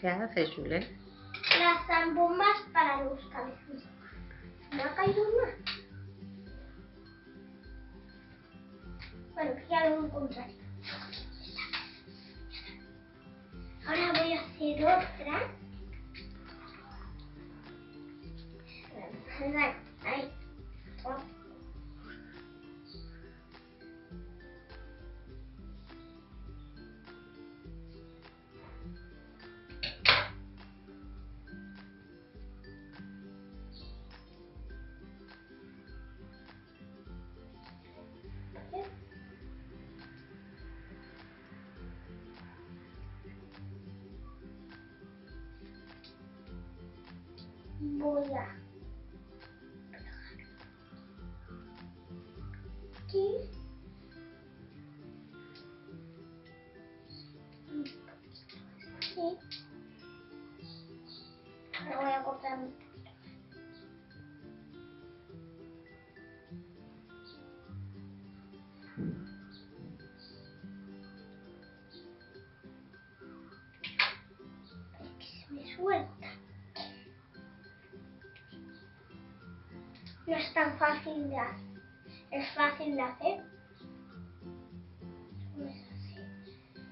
¿Qué haces, Julen? Las zambombas para los calzones. ¿Me ha caído una? Bueno, que ya lo encontraré. Ahora voy a hacer otra. Ahí. Oh. Voy a aquí un poquito así. Ahora voy a cortar un poquito. Es que se me suelta. No es tan fácil de hacer. Es fácil de hacer. No es así.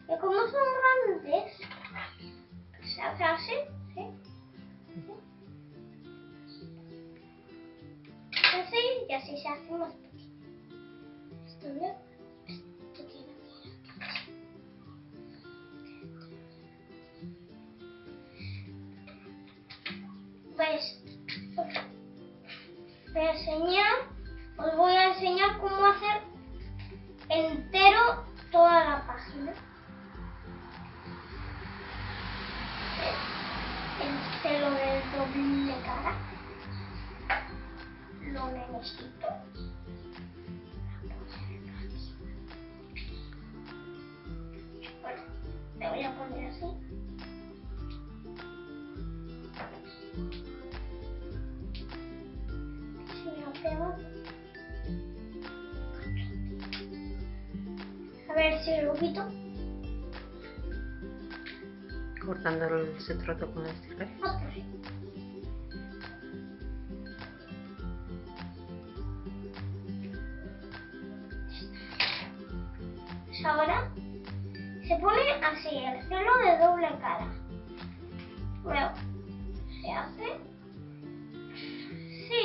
Y como son grandes, se hace así, ¿sí? Así y así se hace más pequeño. Esto bien. Esto tiene que ir aquí. ¿Ves? Os voy a enseñar cómo hacer entero toda la página. Lo del doble cara lo necesito. Bueno, le voy a poner así. Si me lo pego. A ver si lo quito. Cortando ese trozo con las tijeras. Ahora se pone así, el celo de doble cara. Luego se hace sí.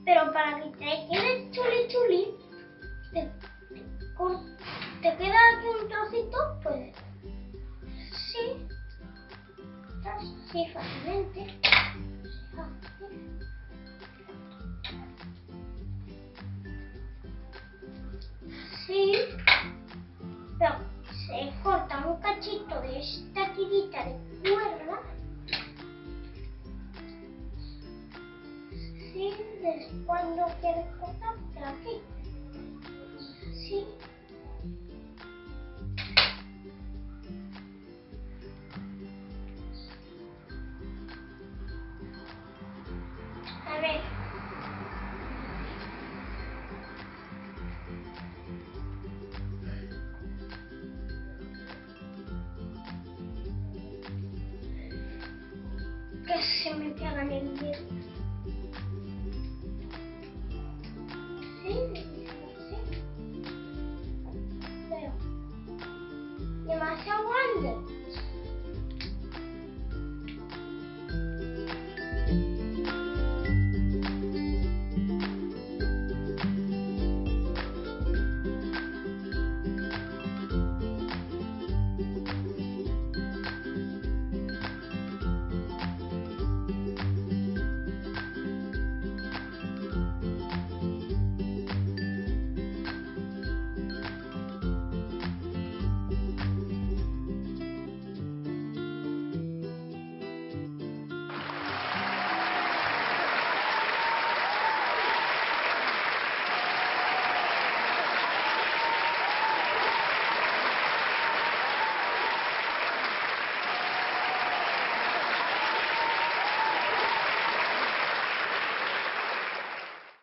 Pero para que te quede chuli, te queda aquí un trocito, pues sí, así fácilmente. Sí, pero se corta un cachito de esta tirita de cuerda. Sí, cuando quieres cortar, de aquí. Sí. A ver. Que se me pega en el dedo.